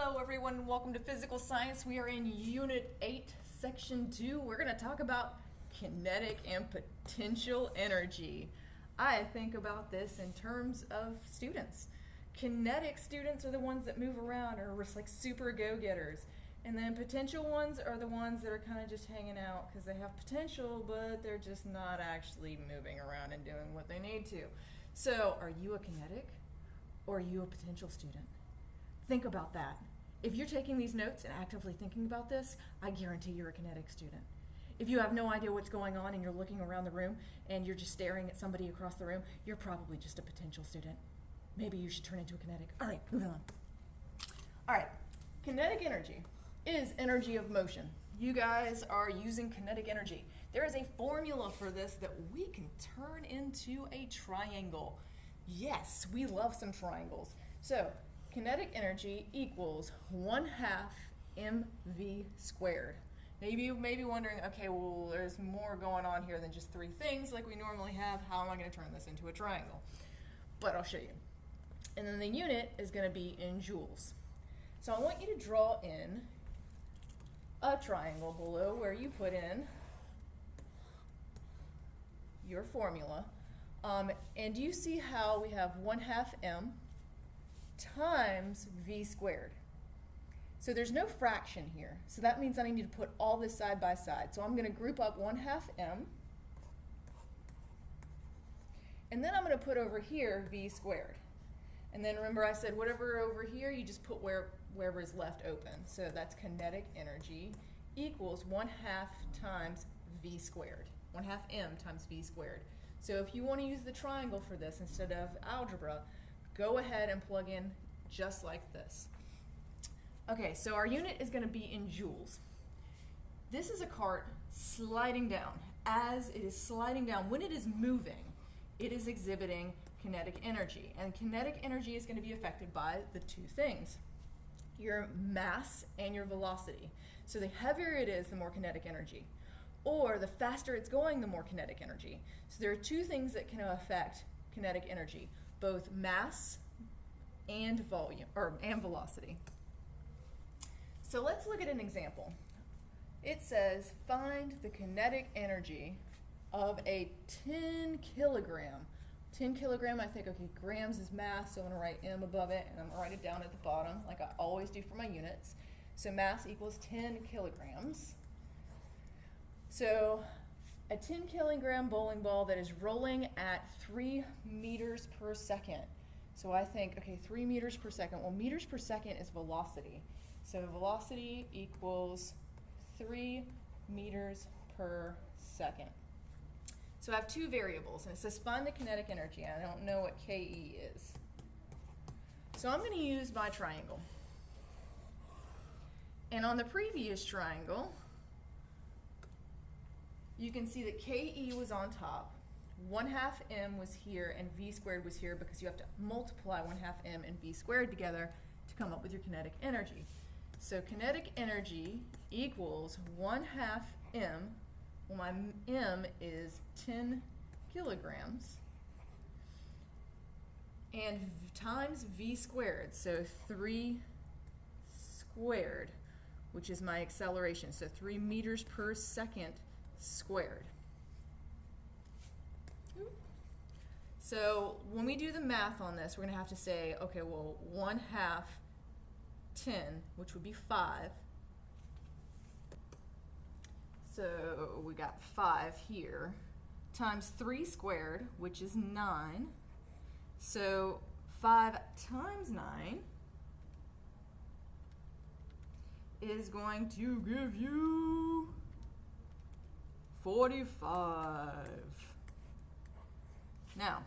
Hello everyone and welcome to Physical Science. We are in Unit 8, Section 2. We're going to talk about kinetic and potential energy. I think about this in terms of students. Kinetic students are the ones that move around or are like super go-getters. And then potential ones are the ones that are kind of just hanging out because they have potential, but they're just not actually moving around and doing what they need to. So are you a kinetic or are you a potential student? Think about that. If you're taking these notes and actively thinking about this, I guarantee you're a kinetic student. If you have no idea what's going on and you're looking around the room and you're just staring at somebody across the room, you're probably just a potential student. Maybe you should turn into a kinetic. All right, moving on. All right, kinetic energy is energy of motion. You guys are using kinetic energy. There is a formula for this that we can turn into a triangle. Yes, we love some triangles. So, kinetic energy equals 1/2 mv squared. Now you may be wondering, okay, well, there's more going on here than just three things like we normally have. How am I going to turn this into a triangle? But I'll show you. And then the unit is going to be in joules. So I want you to draw in a triangle below where you put in your formula. And do you see how we have 1/2 m times v squared? So there's no fraction here. So that means I need to put all this side by side. So I'm going to group up 1/2 m. And then I'm going to put over here v squared. And then remember I said whatever over here, you just put wherever is left open. So that's kinetic energy equals 1/2 times v squared. 1/2 m times v squared. So if you want to use the triangle for this instead of algebra, go ahead and plug in just like this. Okay, so our unit is going to be in joules. This is a cart sliding down. As it is sliding down, when it is moving, it is exhibiting kinetic energy. And kinetic energy is going to be affected by the two things, your mass and your velocity. So the heavier it is, the more kinetic energy. Or the faster it's going, the more kinetic energy. So there are two things that can affect kinetic energy, both mass and volume, and velocity. So let's look at an example. It says, find the kinetic energy of a 10 kilogram. 10 kilogram, I think, okay, grams is mass, so I'm going to write m above it, and I'm going to write it down at the bottom, like I always do for my units. So mass equals 10 kilograms. So a 10 kilogram bowling ball that is rolling at 3 meters per second. So I think, okay, 3 meters per second. Well, meters per second is velocity. So velocity equals 3 meters per second. So I have two variables, and it says find the kinetic energy. I don't know what KE is. So I'm going to use my triangle. And on the previous triangle, you can see that KE was on top, 1/2 m was here, and v squared was here because you have to multiply 1/2 m and v squared together to come up with your kinetic energy. So kinetic energy equals 1/2 m. Well, my m is 10 kilograms, and times v squared, so 3 squared, which is my acceleration, so 3 meters per second squared. So when we do the math on this, we're going to have to say, okay, well, 1/2 10, which would be 5. So we got 5 here, times 3 squared, which is 9. So 5 times 9 is going to give you 45. Now,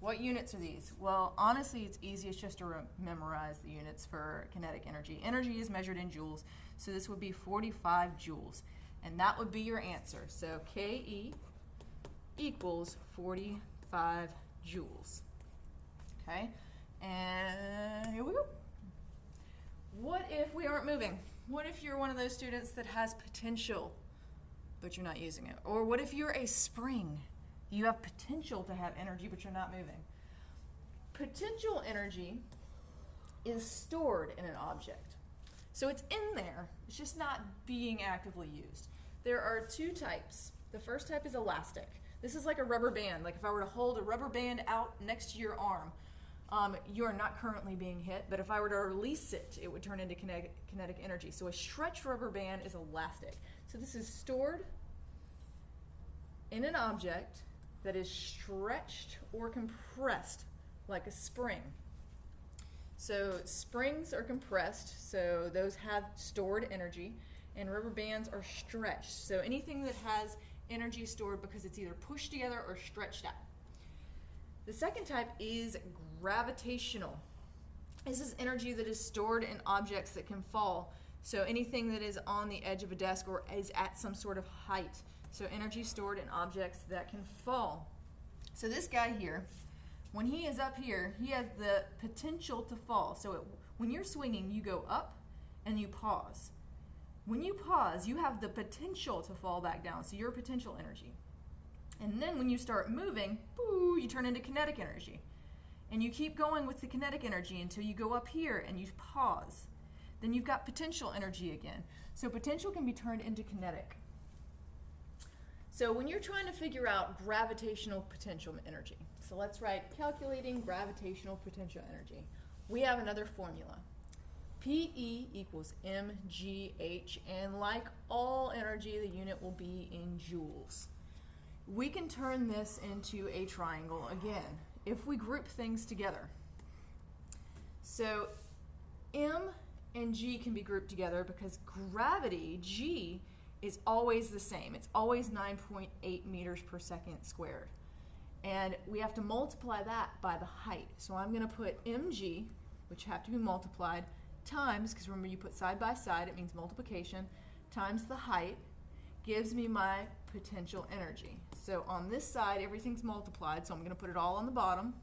what units are these? Well, honestly, it's easiest just to memorize the units for kinetic energy. Energy is measured in joules, so this would be 45 joules. And that would be your answer. So KE equals 45 joules. Okay, and here we go. What if we aren't moving? What if you're one of those students that has potential, but you're not using it? Or what if you're a spring? You have potential to have energy, but you're not moving. Potential energy is stored in an object. So it's in there, it's just not being actively used. There are two types. The first type is elastic. This is like a rubber band. Like if I were to hold a rubber band out next to your arm, you are not currently being hit, but if I were to release it, it would turn into kinetic energy. So a stretched rubber band is elastic. So this is stored in an object that is stretched or compressed like a spring. So springs are compressed, so those have stored energy, and rubber bands are stretched. So anything that has energy stored because it's either pushed together or stretched out. The second type is gravitational. This is energy that is stored in objects that can fall. So anything that is on the edge of a desk or is at some sort of height. So energy stored in objects that can fall. So this guy here, when he is up here, he has the potential to fall. So when you're swinging, you go up and you pause. When you pause, you have the potential to fall back down, so your potential energy. And then when you start moving, boo, you turn into kinetic energy. And you keep going with the kinetic energy until you go up here and you pause. Then you've got potential energy again. So potential can be turned into kinetic. So when you're trying to figure out gravitational potential energy, so let's write calculating gravitational potential energy. We have another formula. PE equals mgh, and like all energy, the unit will be in joules. We can turn this into a triangle again if we group things together. So M and G can be grouped together because gravity, G, is always the same. It's always 9.8 meters per second squared. And we have to multiply that by the height. So I'm going to put mg, which have to be multiplied, times, because remember you put side by side, it means multiplication, times the height, gives me my potential energy. So on this side, everything's multiplied, so I'm going to put it all on the bottom.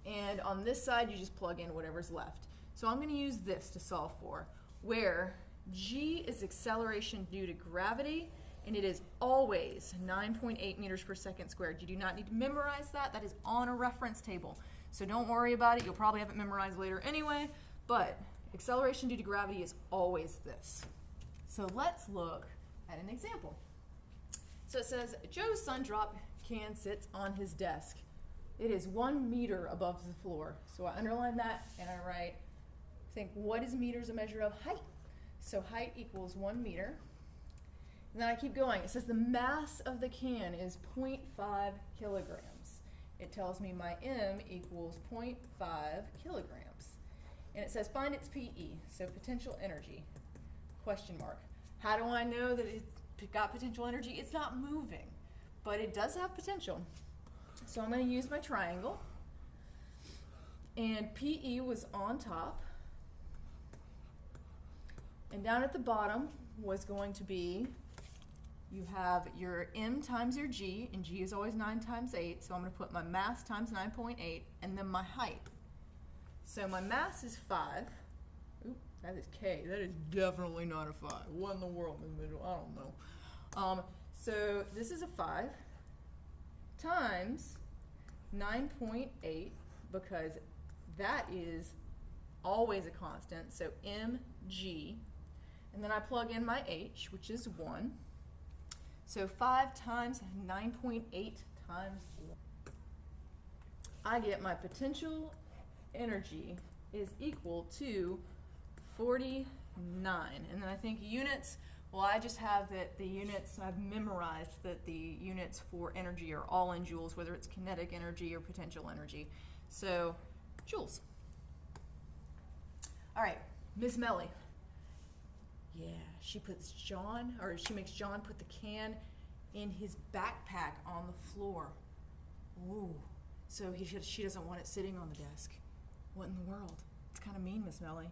And on this side, you just plug in whatever's left. So I'm going to use this to solve for, where g is acceleration due to gravity, and it is always 9.8 meters per second squared. You do not need to memorize that. That is on a reference table. So don't worry about it. You'll probably have it memorized later anyway, but acceleration due to gravity is always this. So let's look at an example. So it says, Joe's sun drop can sits on his desk. It is 1 meter above the floor. So I underline that and I write, think, what is meters a measure of? Height. So height equals 1 meter. And then I keep going. It says the mass of the can is 0.5 kilograms. It tells me my M equals 0.5 kilograms. And it says find its PE, so potential energy, question mark. How do I know that it's got potential energy? It's not moving, but it does have potential. So I'm going to use my triangle. And PE was on top. And down at the bottom was going to be, you have your M times your G, and G is always 9 times 8, so I'm going to put my mass times 9.8, and then my height. So my mass is 5. Oop, that is K. That is definitely not a 5. What in the world in the middle? I don't know. So this is a 5 times 9.8, because that is always a constant, so mg. And then I plug in my h, which is 1. So 5 times 9.8 times 1. I get my potential energy is equal to 49. And then I think units, well, I just have that the units, I've memorized that the units for energy are all in joules, whether it's kinetic energy or potential energy. So joules. All right, Miss Melly. Yeah, she makes John put the can in his backpack on the floor. Ooh, so she doesn't want it sitting on the desk. What in the world? It's kind of mean, Miss Melly.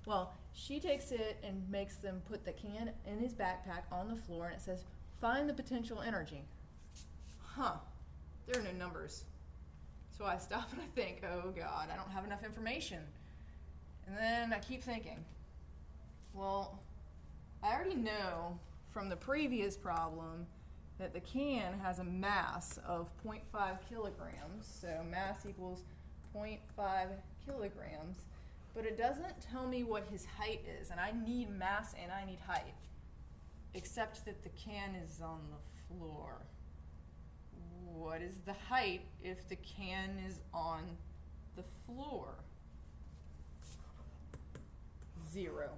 Well, she takes it and makes them put the can in his backpack on the floor, and it says, find the potential energy. Huh, there are no numbers. So I stop and I think, oh God, I don't have enough information. And then I keep thinking, well, I already know from the previous problem that the can has a mass of 0.5 kilograms, so mass equals 0.5 kilograms. but it doesn't tell me what his height is, and I need mass and I need height, except that the can is on the floor. What is the height if the can is on the floor? 0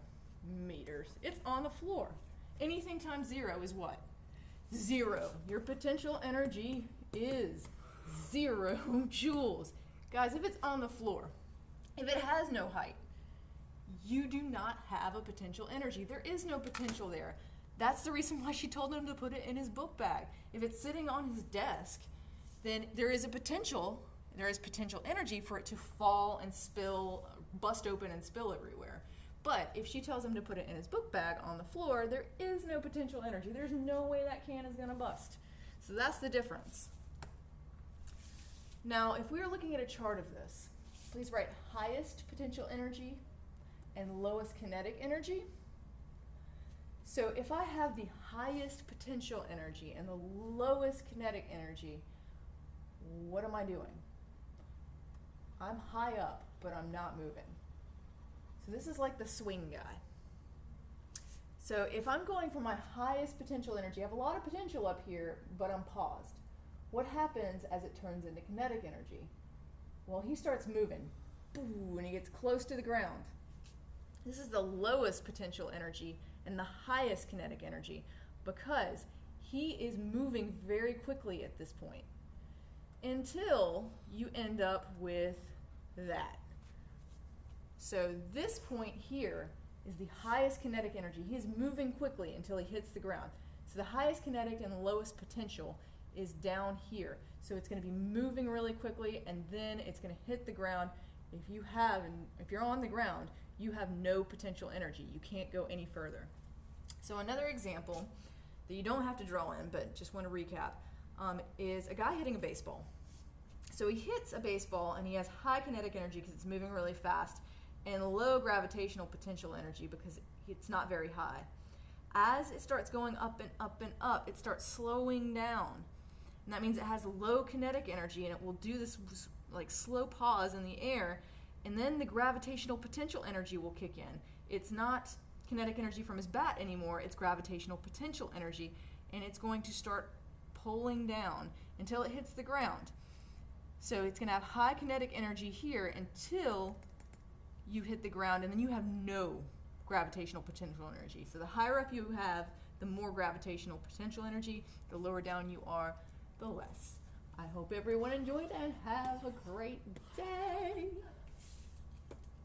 meters. It's on the floor. Anything times 0 is what? 0. Your potential energy is 0 joules. Guys, if it's on the floor, if it has no height, you do not have a potential energy. There is no potential there. That's the reason why she told him to put it in his book bag. If it's sitting on his desk, then there is potential energy for it to fall and spill, bust open and spill everywhere. But if she tells him to put it in his book bag on the floor, there is no potential energy. There's no way that can is going to bust. So that's the difference. Now, if we are looking at a chart of this, please write highest potential energy and lowest kinetic energy. So if I have the highest potential energy and the lowest kinetic energy, what am I doing? I'm high up, but I'm not moving. So this is like the swing guy. So if I'm going for my highest potential energy, I have a lot of potential up here, but I'm paused. What happens as it turns into kinetic energy? Well, he starts moving, and he gets close to the ground. This is the lowest potential energy and the highest kinetic energy because he is moving very quickly at this point until you end up with that. So this point here is the highest kinetic energy. He is moving quickly until he hits the ground. So the highest kinetic and lowest potential is down here. So it's going to be moving really quickly and then it's going to hit the ground. If you're on the ground, you have no potential energy. You can't go any further. So another example that you don't have to draw in, but just want to recap, is a guy hitting a baseball. So he hits a baseball and he has high kinetic energy because it's moving really fast and low gravitational potential energy because it's not very high. As it starts going up and up and up, it starts slowing down. And that means it has low kinetic energy and it will do this like slow pause in the air, and then the gravitational potential energy will kick in. It's not kinetic energy from his bat anymore, it's gravitational potential energy, and it's going to start pulling down until it hits the ground. So it's going to have high kinetic energy here until you hit the ground, and then you have no gravitational potential energy. So the higher up you have, the more gravitational potential energy. The lower down you are, the less. I hope everyone enjoyed and have a great day.